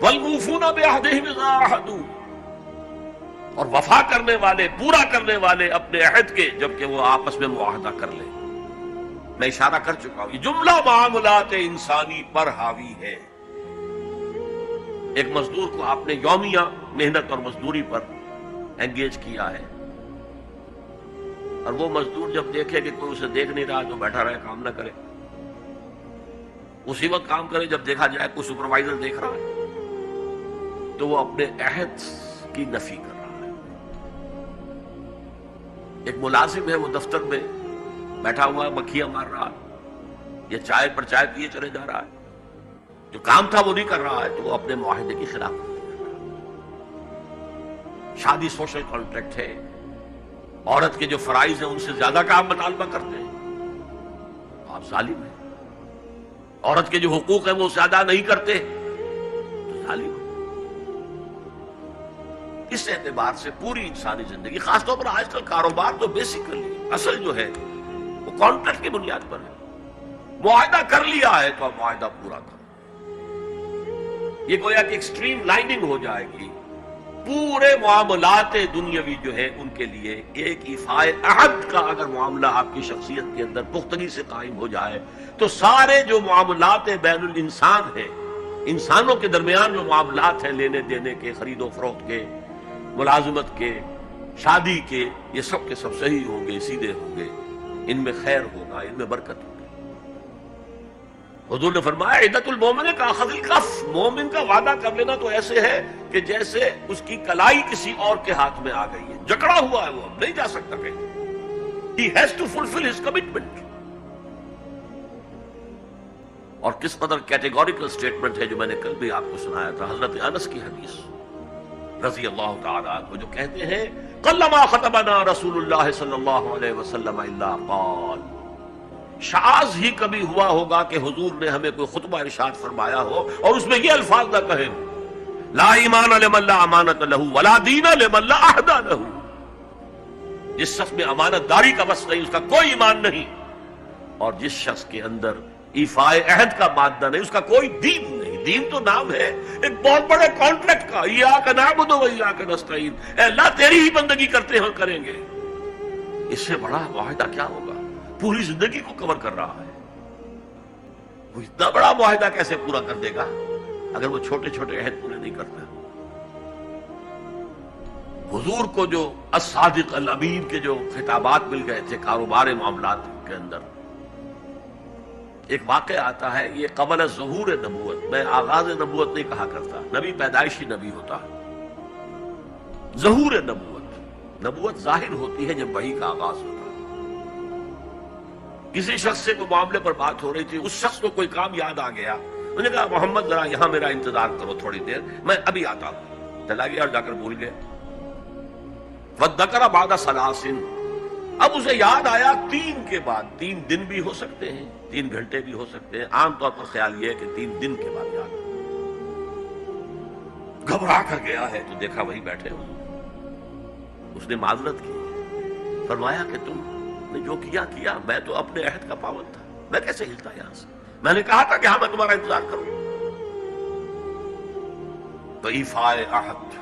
والموفون بعہدہم اذا عاہدوا، اور وفا کرنے والے، پورا کرنے والے اپنے عہد کے جبکہ وہ آپس میں معاہدہ کر لیں۔ میں اشارہ کر چکا ہوں، یہ جملہ معاملات انسانی پر حاوی ہے۔ ایک مزدور کو آپ نے یومیہ محنت اور مزدوری پر انگیج کیا ہے، اور وہ مزدور جب دیکھے کہ کوئی اسے دیکھ نہیں رہا تو بیٹھا رہے، کام نہ کرے، اسی وقت کام کرے جب دیکھا جائے کوئی سپروائزر دیکھ رہا ہے تو وہ اپنے عہد کی نفی کر رہا ہے۔ ایک ملازم ہے، وہ دفتر میں بیٹھا ہوا مکھیاں مار رہا ہے یا چائے پر چائے پیے چلے جا رہا ہے، جو کام تھا وہ نہیں کر رہا ہے تو وہ اپنے معاہدے کی خلاف ورزی کر رہا ہے۔ شادی سوشل کانٹریکٹ ہے، عورت کے جو فرائض ہیں ان سے زیادہ کا آپ مطالبہ کرتے ہیں، آپ ظالم ہیں۔ عورت کے جو حقوق ہیں وہ زیادہ نہیں کرتے تو ظالم ہیں۔ اس اعتبار سے پوری انسانی زندگی، خاص طور پر آج کل کاروبار تو بیسیکلی اصل جو ہے وہ کانٹریکٹ کی بنیاد پر ہے۔ معاہدہ کر لیا ہے تو اب معاہدہ پورا کرو۔ یہ گویا کہ ایکسٹریم لائننگ ہو جائے گی۔ پورے معاملات دنیاوی جو ہے ان کے لیے ایک ایفائے عہد کا اگر معاملہ آپ کی شخصیت کے اندر پختگی سے قائم ہو جائے تو سارے جو معاملات بین الانسان ہیں، انسانوں کے درمیان جو معاملات ہیں، لینے دینے کے، خرید و فروخت کے، ملازمت کے، شادی کے، یہ سب کے سب صحیح ہوں گے، سیدھے ہوں گے، ان میں خیر ہوگا، ان میں برکت ہوگی۔ حضور نے فرمایا عدت المومن کا اخذ الکف، مومن کا وعدہ کر لینا تو ایسے ہے کہ جیسے اس کی کلائی کسی اور کے ہاتھ میں آ گئی ہے، جکڑا ہوا ہے، وہ اب نہیں جا سکتا کہیں۔ He has to fulfill his commitment۔ اور کس قدر کیٹیگوریکل سٹیٹمنٹ ہے جو میں نے کل بھی آپ کو سنایا تھا، حضرت انس کی حدیث رضی اللہ تعالی عنہ جو کہتے ہیں قلما خطبنا رسول اللہ صلی اللہ علیہ وسلم الا قال، شاذ ہی کبھی ہوا ہوگا کہ حضور نے ہمیں کوئی خطبہ ارشاد فرمایا ہو اور اس میں یہ الفاظ نہ کہیں لا ایمان لمن لا امانت لہ ولا دین لمن لا عہد لہ، جس شخص میں امانت داری کا بس نہیں، اس کا کوئی ایمان نہیں، اور جس شخص کے اندر ایفائے عہد کا مادہ نہیں، اس کا کوئی دین نہیں۔ دین تو نام ہے ایک بہت بڑے کانٹریکٹ کا، ایاک نعبد و ایاک نستعین، اے اللہ تیری ہی بندگی کرتے ہیں، کریں گے۔ اس سے بڑا معاہدہ کیا ہوگا؟ پوری زندگی کو کور کر رہا ہے، وہ اتنا بڑا معاہدہ کیسے پورا کر دے گا اگر وہ چھوٹے چھوٹے عہد پورے نہیں کرتا؟ حضور کو جو الصادق الامین کے جو خطابات مل گئے تھے کاروبار معاملات کے اندر، ایک واقعہ آتا ہے، یہ قبل ظہور نبوت، میں آغاز نبوت نہیں کہا کرتا، نبی پیدائشی نبی ہوتا ہے۔ ظہور نبوت، نبوت ظاہر ہوتی ہے جب وحی کا آغاز ہوتا ہے۔ کسی شخص سے کوئی معاملے پر بات ہو رہی تھی، اس شخص کو کوئی کام یاد آ گیا، انہوں نے کہا محمد ذرا یہاں میرا انتظار کرو تھوڑی دیر، میں ابھی آتا ہوں۔ چلا گیا اور جا کر بھول گیا۔ وَذَّكَرَ بَعْدَ ثَلَاثٍ، اب اسے یاد آیا 3 کے بعد، 3 دن بھی ہو سکتے ہیں، 3 گھنٹے بھی ہو سکتے ہیں، عام طور پر خیال یہ ہے کہ 3 دن کے بعد یاد آیا۔ گھبرا کر گیا ہے تو دیکھا وہی بیٹھے ہو۔ اس نے معذرت کی، فرمایا کہ تم نے جو کیا، میں تو اپنے عہد کا پابند تھا، میں کیسے ہلتا یہاں سے؟ میں نے کہا تھا کہ ہاں میں تمہارا انتظار کروں۔ تو ایفائے عہد